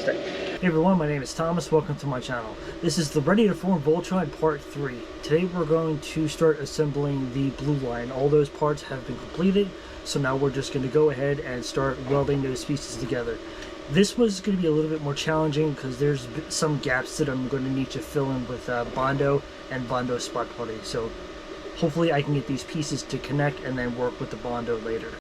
Stay. Hey everyone, my name is Thomas. Welcome to my channel. This is the Ready to Form Voltron Part 3. Today we're going to start assembling the blue line. All those parts have been completed, so now we're just going to go ahead and start welding those pieces together. This was going to be a little bit more challenging because there's some gaps that I'm going to need to fill in with Bondo and Bondo spot putty. So hopefully I can get these pieces to connect and then work with the Bondo later.